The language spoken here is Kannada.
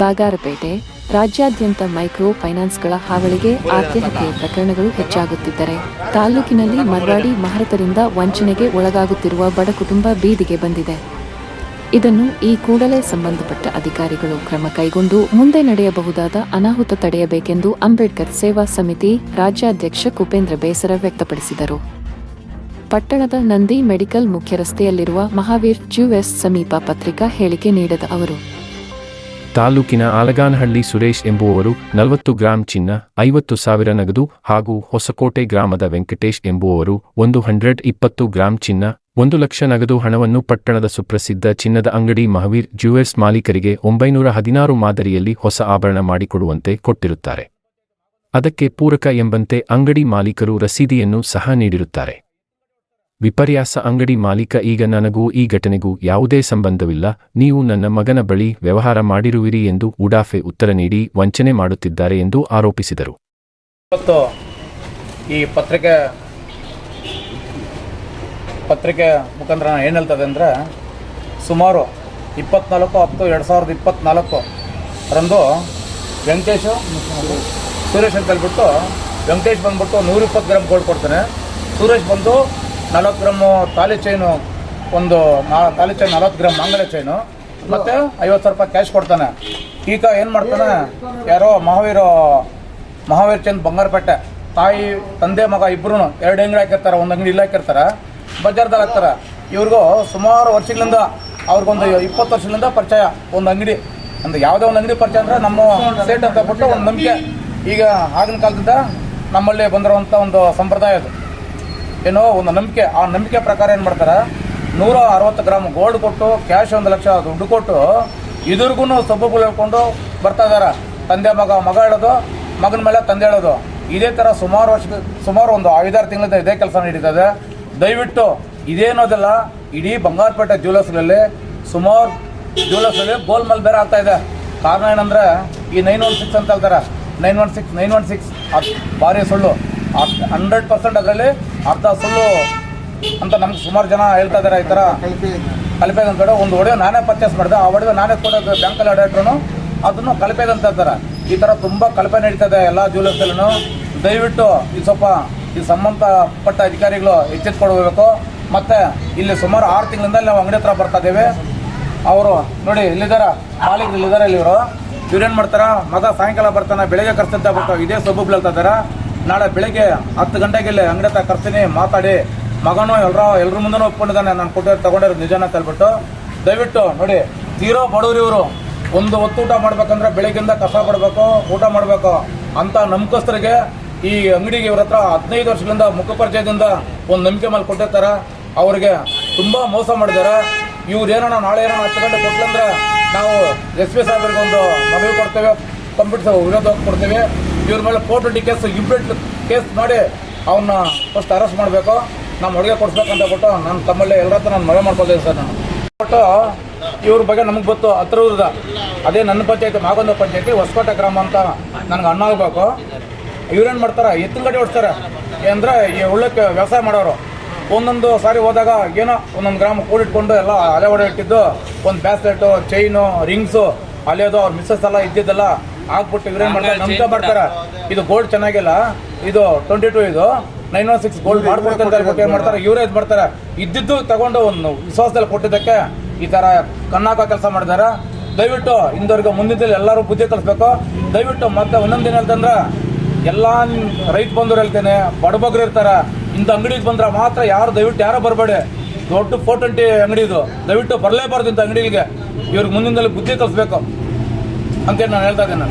ಬಾಗಾರಪೇಟೆ ರಾಜ್ಯಾದ್ಯಂತ ಮೈಕ್ರೋ ಫೈನಾನ್ಸ್ಗಳ ಹಾವಳಿಗೆ ಆತ್ಮಹತ್ಯೆ ಪ್ರಕರಣಗಳು ಹೆಚ್ಚಾಗುತ್ತಿದ್ದರೆ ತಾಲೂಕಿನಲ್ಲಿ ಮರ್ವಾಡಿ ಮಾರಾಟರಿಂದ ವಂಚನೆಗೆ ಒಳಗಾಗುತ್ತಿರುವ ಬಡ ಕುಟುಂಬ ಬೀದಿಗೆ ಬಂದಿದೆ. ಇದನ್ನು ಈ ಕೂಡಲೇ ಸಂಬಂಧಪಟ್ಟ ಅಧಿಕಾರಿಗಳು ಕ್ರಮ ಕೈಗೊಂಡು ಮುಂದೆ ನಡೆಯಬಹುದಾದ ಅನಾಹುತ ತಡೆಯಬೇಕೆಂದು ಅಂಬೇಡ್ಕರ್ ಸೇವಾ ಸಮಿತಿ ರಾಜ್ಯಾಧ್ಯಕ್ಷ ಕುಪೇಂದ್ರ ಬೇಸರ ವ್ಯಕ್ತಪಡಿಸಿದರು. ಪಟ್ಟಣದ ನಂದಿ ಮೆಡಿಕಲ್ ಮುಖ್ಯ ರಸ್ತೆಯಲ್ಲಿರುವ ಮಹಾವೀರ್ ಜ್ಯುವೆಲ್ಸ್ ಸಮೀಪ ಪತ್ರಿಕಾ ಹೇಳಿಕೆ ನೀಡಿದ ಅವರು, ತಾಲೂಕಿನ ಆಲಗಾನಹಳ್ಳಿ ಸುರೇಶ್ ಎಂಬುವವರು 40 ಗ್ರಾಂ ಚಿನ್ನ, 50,000 ನಗದು ಹಾಗೂ ಹೊಸಕೋಟೆ ಗ್ರಾಮದ ವೆಂಕಟೇಶ್ ಎಂಬುವವರು 120 ಗ್ರಾಂ ಚಿನ್ನ, 1 ಲಕ್ಷ ನಗದು ಹಣವನ್ನು ಪಟ್ಟಣದ ಸುಪ್ರಸಿದ್ಧ ಚಿನ್ನದ ಅಂಗಡಿ ಮಹಾವೀರ್ ಜ್ಯುವೆಲ್ಸ್ ಮಾಲೀಕರಿಗೆ 916 ಮಾದರಿಯಲ್ಲಿ ಹೊಸ ಆಭರಣ ಮಾಡಿಕೊಡುವಂತೆ ಕೊಟ್ಟಿರುತ್ತಾರೆ. ಅದಕ್ಕೆ ಪೂರಕ ಎಂಬಂತೆ ಅಂಗಡಿ ಮಾಲೀಕರು ರಸೀದಿಯನ್ನು ಸಹ ನೀಡಿರುತ್ತಾರೆ. ವಿಪರ್ಯಾಸ ಅಂಗಡಿ ಮಾಲೀಕ ಈಗ ನನಗೂ ಈ ಘಟನೆಗೂ ಯಾವುದೇ ಸಂಬಂಧವಿಲ್ಲ, ನೀವು ನನ್ನ ಮಗನ ಬಳಿ ವ್ಯವಹಾರ ಮಾಡಿರುವಿರಿ ಎಂದು ಉಡಾಫೆ ಉತ್ತರ ನೀಡಿ ವಂಚನೆ ಮಾಡುತ್ತಿದ್ದಾರೆ ಎಂದು ಆರೋಪಿಸಿದರು. ಇವತ್ತು ಈ ಪತ್ರಿಕೆ ಮುಖಾಂತರ ಏನು ಹೇಳ್ತದೆ ಅಂದರೆ, ಸುಮಾರು 24/10/2024 ರಂದು ಸುರೇಶ್ ಅಂತ ಹೇಳ್ಬಿಟ್ಟು ವೆಂಕಟೇಶ್ ಬಂದ್ಬಿಟ್ಟು 120 ಗ್ರಾಮ್ ಗೋಲ್ಡ್ ಕೊಡ್ತಾನೆ. ಸುರೇಶ್ ಬಂದು 40 ಗ್ರಾಮು ತಾಲಿ ಚೈನು, ಒಂದು ತಾಲಿ ಚೈನ್ 40 ಗ್ರಾಮ್ ಮಂಗಲ ಚೈನು ಮತ್ತು 50,000 ರೂಪಾಯಿ ಕ್ಯಾಶ್ ಕೊಡ್ತಾನೆ. ಈಗ ಏನು ಮಾಡ್ತಾನೆ, ಯಾರೋ ಮಹಾವೀರ್ ಚಂದ್ ಬಂಗಾರಪೇಟೆ ತಾಯಿ ತಂದೆ ಮಗ ಇಬ್ಬರು 2 ಅಂಗಡಿ ಹಾಕಿರ್ತಾರೆ, ಒಂದು ಅಂಗಡಿ ಇಲ್ಲ ಹಾಕಿರ್ತಾರೆ, ಬಜಾರ್ದಲ್ಲಿ ಹಾಕ್ತಾರೆ. ಇವ್ರಿಗೂ ಸುಮಾರು ವರ್ಷಗಳಿಂದ ಅವ್ರಿಗೊಂದು 20 ವರ್ಷಗಳಿಂದ ಪರಿಚಯ. ಒಂದು ಅಂಗಡಿ ಅಂದರೆ ಯಾವುದೇ ಒಂದು ಅಂಗಡಿ ಪರಿಚಯ ಅಂದರೆ ನಮ್ಮ ಸೇಟ್ ಅಂತ ಬಿಟ್ಟು ಒಂದು ನಂಬಿಕೆ. ಈಗ ಆಗಿನ ಕಾಲದಿಂದ ನಮ್ಮಲ್ಲಿ ಬಂದಿರುವಂಥ ಒಂದು ಸಂಪ್ರದಾಯ ಅದು, ಏನೋ ಒಂದು ನಂಬಿಕೆ. ಆ ನಂಬಿಕೆ ಪ್ರಕಾರ ಏನು ಮಾಡ್ತಾರೆ, 160 ಗ್ರಾಮ್ ಗೋಲ್ಡ್ ಕೊಟ್ಟು ಕ್ಯಾಶ್ 1 ಲಕ್ಷ ದುಡ್ಡು ಕೊಟ್ಟು ಇದ್ರಿಗೂ ಸಬ್ಬುಗಳು ಹೇಳ್ಕೊಂಡು ಬರ್ತಾ ಇದ್ದಾರೆ. ತಂದೆ ಮಗ ಹೇಳೋದು, ಮಗನ ಮೇಲೆ ತಂದೆ ಹೇಳೋದು. ಇದೇ ಥರ ಸುಮಾರು ಒಂದು 5-6 ತಿಂಗಳಿಂದ ಇದೇ ಕೆಲಸ ನಡೀತದೆ. ದಯವಿಟ್ಟು ಇದೇನೋದಲ್ಲ, ಇಡೀ ಬಂಗಾರಪೇಟೆ ಜ್ಯುವೆಲರ್ಸ್ಗಳಲ್ಲಿ ಸುಮಾರು ಜ್ಯುವೆಲರ್ಸ್ಗಳಲ್ಲಿ ಗೋಲ್ಮಾಲ್ ಬೇರೆ ಆಗ್ತಾ ಇದೆ. ಕಾರಣ ಏನಂದರೆ, ಈ 916 ಅಂತ ಹೇಳ್ತಾರೆ, 916 ಅದು ಭಾರಿ ಸುಳ್ಳು. 100% ಅದರಲ್ಲಿ ಅರ್ಧ ಸುಳ್ಳು ಅಂತ ನಮ್ಗೆ ಸುಮಾರು ಜನ ಹೇಳ್ತಾ ಇದ್ದಾರೆ. ಈ ಥರ ಕಲಿಪೆ ಅಂತ ಒಂದು ಒಡೆಯೋ ನಾನೇ ಪರ್ಚೇಸ್ ಮಾಡಿದೆ, ಆ ಒಡೆಯೋ ನಾನೇ ಕೊಡೋದು ಬ್ಯಾಂಕಲ್ಲಿ ಅಡಾಟ್ರೂ ಅದನ್ನು ಕಲಿಪೆಗೆ ಅಂತ ಹೇಳ್ತಾರೆ. ಈ ಥರ ತುಂಬ ಕಲಿಪೆ ನಡೀತದೆ ಎಲ್ಲ ಜ್ಯುವೆಲರ್ಸಲ್ಲೂ. ದಯವಿಟ್ಟು ಈ ಸಂಬಂಧಪಟ್ಟ ಅಧಿಕಾರಿಗಳು ಎಚ್ಚೆತ್ತುಕೊಳ್ಬೇಕು. ಮತ್ತು ಇಲ್ಲಿ ಸುಮಾರು 6 ತಿಂಗಳಿಂದ ನಾವು ಅಂಗಡಿ ಹತ್ರ ಬರ್ತಾ ಇದ್ದೇವೆ. ಅವರು ನೋಡಿ ಇಲ್ಲಿದ್ದಾರೆ, ಮಾಲೀಕರು ಇಲ್ಲಿದ್ದಾರೆ. ಇವ್ರೇನು ಮಾಡ್ತಾರೆ, ಮಗ ಸಾಯಂಕಾಲ ಬರ್ತಾನೆ, ಬೆಳಗ್ಗೆ ಕರ್ಸಂತ ಬಿಟ್ಟು ಇದೇ ಸೊಬ್ಬು ಹೇಳ್ತಾ ಇದ್ದಾರೆ. ನಾಳೆ ಬೆಳಗ್ಗೆ 10 ಗಂಟೆಗೆ ಇಲ್ಲಿ ಅಂಗಡಿ ಹತ್ರ ಕರ್ತೀನಿ, ಮಾತಾಡಿ ಮಗನೂ ಎಲ್ಲರ ಮುಂದೂ ಒಪ್ಕೊಂಡಿದ್ದಾನೆ, ನಾನು ತಗೊಂಡಿರೋದು ನಿಜಾನ ಅಂತ ಹೇಳ್ಬಿಟ್ಟು. ದಯವಿಟ್ಟು ನೋಡಿ, ತೀರೋ ಬಡವ್ರು ಇವರು. ಒಂದು ಹೊತ್ತು ಊಟ ಮಾಡ್ಬೇಕಂದ್ರೆ ಬೆಳಗ್ಗಿಂದ ಕಸ ಕೊಡಬೇಕು, ಊಟ ಮಾಡಬೇಕು ಅಂತ ನಂಬಿಕಸ್ಥರಿಗೆ ಈ ಅಂಗಡಿಗೆ ಇವ್ರ ಹತ್ರ 15 ವರ್ಷಗಳಿಂದ ಮುಖಪರಿಚಯದಿಂದ ಒಂದು ನಂಬಿಕೆ ಮೇಲೆ ಕೊಟ್ಟಿರ್ತಾರೆ. ಅವ್ರಿಗೆ ತುಂಬ ಮೋಸ ಮಾಡಿದ್ದಾರೆ. ಇವ್ರು ಏನೋ ನಾಳೆ ಏನೋ 10 ಗಂಟೆ ಕೊಟ್ಟಂದ್ರೆ ನಾವು SP ಸಾಹೇಬರಿಗೆ ಒಂದು ಮನವಿ ಕೊಡ್ತೇವೆ, ಕಂಪ್ಯೂಟರ್ ವಿರೋಧ ಕೊಡ್ತೇವೆ. ಇವ್ರ ಮೇಲೆ 420 ಕೇಸ್ ಇಬ್ರಿಟ್ ಕೇಸ್ ಮಾಡಿ ಅವನ್ನ ಫಸ್ಟ್ ಅರೆಸ್ಟ್ ಮಾಡಬೇಕು, ನಮ್ಮ ಅಡುಗೆ ಕೊಡಿಸ್ಬೇಕಂತ ಬಿಟ್ಟು ನಾನು ತಮ್ಮಲ್ಲಿ ಎಲ್ಲರ ಹತ್ರ ನಾನು ಮನವಿ ಮಾಡ್ಕೊಳ್ತೇನೆ ಸರ್. ನಾನು ಬಟ್ಟು ಇವ್ರ ಬಗ್ಗೆ ನಮಗೆ ಗೊತ್ತು, ಹತ್ತಿರದ ಅದೇ ನನ್ನ ಪಂಚಾಯತಿ ಮಾಗೊಂದ ಪಂಚಾಯತಿ ಹೊಸಕೋಟೆ ಗ್ರಾಮ ಅಂತ ನನಗೆ ಅಣ್ಣ ಆಗಬೇಕು. ಇವ್ರೇನು ಮಾಡ್ತಾರೆ, ಎತ್ತಿನ ಗಾಡಿ ಓಡಿಸ್ತಾರೆ. ಅಂದರೆ ಈ ಉಳ್ಳಕ್ಕೆ ವ್ಯವಸಾಯ ಮಾಡೋರು ಒಂದೊಂದು ಸಾರಿ ಹೋದಾಗ ಏನೋ ಒಂದೊಂದು ಗ್ರಾಮ ಕೂಡಿಟ್ಕೊಂಡು ಎಲ್ಲ ಅಲೆ ಹೊಡೆ ಇಟ್ಟಿದ್ದು, ಒಂದು ಬ್ಯಾಸ್ಲೆಟು, ಚೈನು, ರಿಂಗ್ಸು ಅಲೆಯೋದು, ಅವ್ರ ಮಿಸ್ಸಸ್ ಎಲ್ಲ ಇದ್ದಿದ್ದೆಲ್ಲ ಆಗ್ಬಿಟ್ಟು ಇವ್ರೇನು ಮಾಡ್ತಾರೆ, ನಂಬಿಕೆ ಮಾಡ್ತಾರೆ. ಇದು ಗೋಲ್ಡ್ ಚೆನ್ನಾಗಿಲ್ಲ, ಇದು 22, ಇದು 916 ಗೋಲ್ಡ್ ಮಾಡ್ಕೊಡ್ತಾರೆ ಅಂತ ಹೇಳ್ಬಿಟ್ಟು ಏನು ಮಾಡ್ತಾರೆ, ಇವರೇ ಇದು ಮಾಡ್ತಾರೆ. ಇದ್ದಿದ್ದು ತಗೊಂಡು ಒಂದು ವಿಶ್ವಾಸದಲ್ಲಿ ಕೊಟ್ಟಿದ್ದಕ್ಕೆ ಈ ಥರ ಕಣ್ಣಾಕೋ ಕೆಲಸ ಮಾಡಿದ್ದಾರೆ. ದಯವಿಟ್ಟು ಇಂದವ್ರಿಗೆ ಮುಂದಿನಲ್ಲಿ ಎಲ್ಲರೂ ಬುದ್ಧಿ ಕಲಿಸ್ಬೇಕು. ದಯವಿಟ್ಟು ಮತ್ತೆ ಒಂದೊಂದಿನ ಹೇಳ್ತಂದ್ರೆ, ಎಲ್ಲ ರೈತ ಬಂದವ್ರು ಹೇಳ್ತೇನೆ, ಬಡಬಗ್ರು ಇರ್ತಾರೆ, ಇಂಥ ಅಂಗಡಿಗೆ ಬಂದ್ರೆ ಮಾತ್ರ ದಯವಿಟ್ಟು ಯಾರೋ ಬರಬೇಡಿ. ದೊಡ್ಡ 420 ಅಂಗಡಿ ಇದು, ದಯವಿಟ್ಟು ಬರಲೇಬಾರ್ದು ಇಂಥ ಅಂಗಡಿಗೆ. ಇವ್ರಿಗೆ ಮುಂದಿನಲ್ಲಿ ಬುದ್ಧಿ ಕಲಿಸ್ಬೇಕು ಅಂತೇಳಿ ನಾನು ಹೇಳ್ತಾ ಇದ್ದೇನೆ.